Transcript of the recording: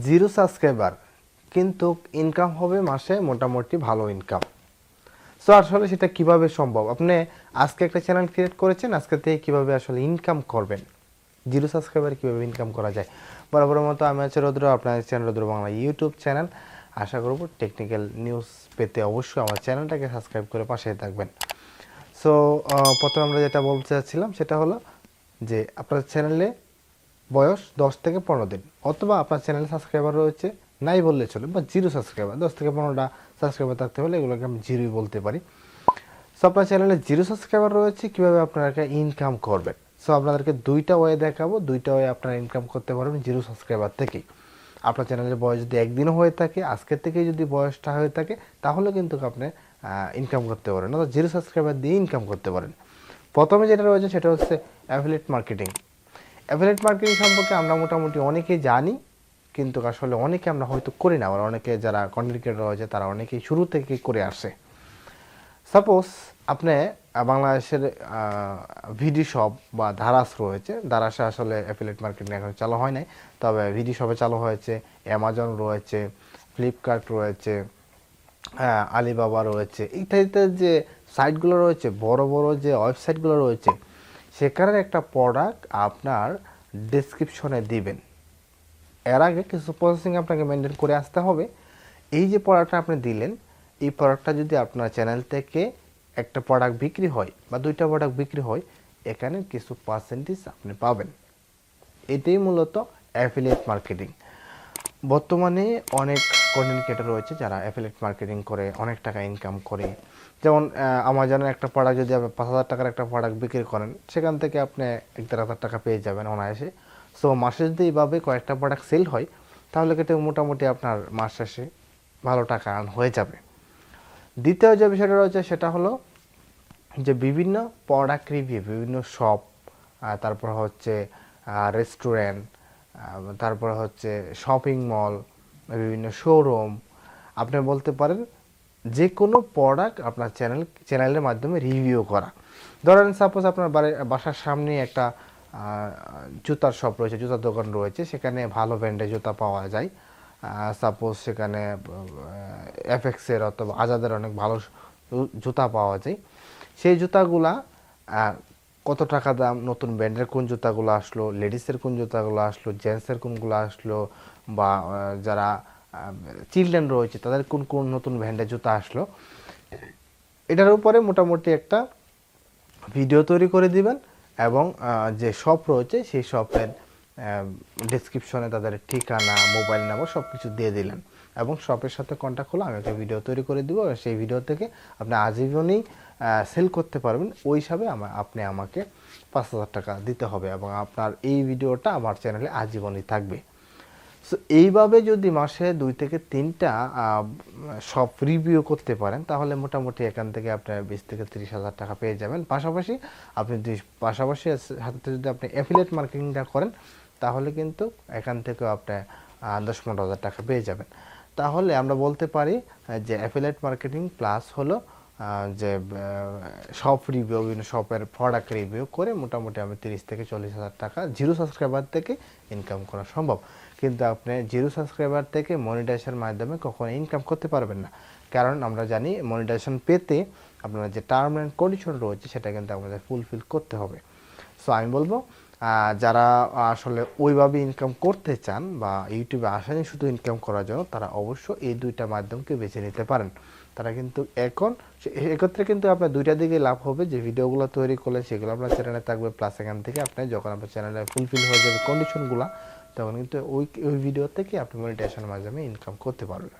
0 subscriber কিন্তু income হবে মাসে মোটামুটি ভালো ইনকাম। সো আসলে সেটা কিভাবে সম্ভব? আপনি আজকে একটা চ্যানেল ক্রিয়েট করেছেন, আজকে থেকে কিভাবে আসলে ইনকাম করবেন, 0 সাবস্ক্রাইবার কিভাবে ইনকাম করা যায়। বরাবরের মতো আমি আছি রুদ্র, আপনার চ্যানেল রুদ্র বাংলা ইউটিউব চ্যানেল। আশা করব টেকনিক্যাল নিউজ পেতে অবশ্যই আমার চ্যানেলটাকে সাবস্ক্রাইব করে পাশে থাকবেন। সো প্রথমে আমরা যেটা বলতে চাচ্ছিলাম সেটা হলো যে আপনার চ্যানেলে বয়স 10 থেকে 15 দিন, অথবা আপনার চ্যানেলে সাবস্ক্রাইবার রয়েছে নাই বললে চলে, বা 0 সাবস্ক্রাইবার, 10 থেকে 15টা সাবস্ক্রাইবার থাকতে হলে এগুলোকে আমি 0ই বলতে পারি। সো আপনার চ্যানেলে 0 সাবস্ক্রাইবার রয়েছে, কীভাবে আপনারা ইনকাম করবেন। সো আপনাদেরকে দুইটা ওয়ে দেখাবো, দুইটা ওয়ে আপনারা ইনকাম করতে পারবেন 0 সাবস্ক্রাইবার থেকেই। আপনার চ্যানেলের বয়স যদি একদিনও হয়ে থাকে, আজকের থেকে যদি বয়সটা হয়ে থাকে, তাহলে কিন্তু আপনি ইনকাম করতে পারেন, অর্থাৎ 0 সাবস্ক্রাইবার দিয়ে ইনকাম করতে পারেন। প্রথমে যেটা রয়েছে সেটা হচ্ছে অ্যাফিলিয়েট মার্কেটিং। অ্যাফিলিয়েট মার্কেটিং সম্পর্কে আমরা মোটামুটি অনেকেই জানি, কিন্তু আসলে অনেকে আমরা হয়তো করি না। আবার অনেকে যারা কন্টেন্ট ক্রিয়েটর রয়েছে তারা অনেকেই শুরু থেকে করে আসে। সাপোজ আপনি বাংলাদেশের ভিডি শপ বা ধারাস রয়েছে, ধারাসে আসলে অ্যাফিলিয়েট মার্কেটিং এখন চালু হয় নাই, তবে ভিডি শপে চালু হয়েছে, অ্যামাজন রয়েছে, ফ্লিপকার্ট রয়েছে, আলিবাবা রয়েছে, ইত্যাদিতে যে সাইটগুলো রয়েছে, বড় বড় যে ওয়েবসাইটগুলো রয়েছে, সেখানের একটা প্রোডাক্ট আপনার ডেসক্রিপশনে দিবেন। এর আগে কিছু প্রসেসিং আপনাকে মেনটেন করে আসতে হবে। এই যে প্রোডাক্টটা আপনি দিলেন, এই প্রোডাক্টটা যদি আপনার চ্যানেল থেকে একটা প্রোডাক্ট বিক্রি হয় বা দুইটা প্রোডাক্ট বিক্রি হয়, এখানে কিছু পার্সেন্টেজ আপনি পাবেন। এটাই মূলত অ্যাফিলিয়েট মার্কেটিং। বর্তমানে অনেক কন্টেন্ট ক্রিয়েটর রয়েছে যারা অ্যাফিলিয়েট মার্কেটিং করে অনেক টাকা ইনকাম করে। যেমন আমাজনের একটা প্রোডাক্ট যদি আপনি 5,000 টাকার একটা প্রোডাক্ট বিক্রি করেন, সেখান থেকে আপনি 1,500 টাকা পেয়ে যাবেন অনায়াসে। সো মাসে যদি এইভাবে কয়েকটা প্রোডাক্ট সেল হয়, তাহলে কিন্তু মোটামুটি আপনার মাস শেষে ভালো টাকা আর্ন হয়ে যাবে। দ্বিতীয় যে বিষয়টা রয়েছে সেটা হলো যে বিভিন্ন প্রোডাক্ট রিভিউ, বিভিন্ন শপ, তারপর হচ্ছে রেস্টুরেন্ট, তারপর হচ্ছে শপিং মল, বিভিন্ন শোরুম, আপনি বলতে পারেন যে কোনো প্রোডাক্ট আপনার চ্যানেলের মাধ্যমে রিভিউ করা। ধরেন সাপোজ আপনার বাসার সামনে একটা জুতার শপ রয়েছে, জুতার দোকান রয়েছে, সেখানে ভালো ব্র্যান্ডের জুতা পাওয়া যায়। সাপোজ সেখানে এফএক্সের অথবা আজাদের অনেক ভালো জুতা পাওয়া যায়। সেই জুতাগুলা কত টাকা দাম, নতুন ব্র্যান্ডের কোন জুতাগুলো আসলো, লেডিসের কোন জুতাগুলো আসলো, জেন্টসের কোনগুলো আসলো, বা যারা চিলড্রেন রয়েছে তাদের কোন কোন নতুন ব্র্যান্ডের জুতা আসলো, এটার উপরে মোটামুটি একটা ভিডিও তৈরি করে দিবেন। এবং যে শপ রয়েছে সেই শপের ডেসক্রিপশনে তাদের ঠিকানা, মোবাইল নাম্বার সব কিছু দিয়ে দিলেন, এবং শপের সাথে কন্ট্যাক্ট হলো, আমি একটা ভিডিও তৈরি করে দিব। সেই ভিডিও থেকে আপনি আজীবনই সেল করতে পারবেন। ওই হিসাবে আপনি আমাকে 5,000 টাকা দিতে হবে, এবং আপনার এই ভিডিওটা আমার চ্যানেলে আজীবনই থাকবে। সো এইভাবে যদি মাসে 2 থেকে 3টা শপ রিভিউ করতে পারেন, তাহলে মোটামুটি এখান থেকে আপনার 20 থেকে 30,000 টাকা পেয়ে যাবেন। পাশাপাশি সাথে যদি আপনি অ্যাফিলিয়েট মার্কেটিংটা করেন, তাহলে কিন্তু এখান থেকেও আপনি 10-15,000 টাকা পেয়ে যাবেন। তাহলে আমরা বলতে পারি যে অ্যাফিলিয়েট মার্কেটিং প্লাস হলো যে শপ রিভিউ, বিভিন্ন শপের প্রোডাক্ট রিভিউ করে মোটামুটি আমি 30 থেকে 40,000 টাকা 0 সাবস্ক্রাইবার থেকে ইনকাম করা সম্ভব। কিন্তু আপনি 0 সাবস্ক্রাইবার থেকে মনিটাইজেশনের মাধ্যমে কখনো ইনকাম করতে পারবেন না, কারণ আমরা জানি মনিটাইজেশন পেতে আপনার যে টার্ম অ্যান্ড কন্ডিশন রয়েছে সেটা কিন্তু আমাদের ফুলফিল করতে হবে। সো আমি বলবো যারা আসলে ওইভাবে ইনকাম করতে চান বা ইউটিউবে আসেনি শুধু ইনকাম করার জন্য, তারা অবশ্য এই দুইটা মাধ্যমকে বেছে নিতে পারেন। তারা কিন্তু এক্ষেত্রে কিন্তু আপনার দুইটা দিকে লাভ হবে, যে ভিডিওগুলো তৈরি করলে সেগুলো আপনার চ্যানেলে থাকবে, প্লাস এখান থেকে আপনি যখন আপনার চ্যানেলে ফুলফিল হয়ে যাবে কন্ডিশনগুলো, তখন কিন্তু ওই ভিডিও থেকে আপনি মনিটাইজেশনের মাধ্যমে ইনকাম করতে পারবেন।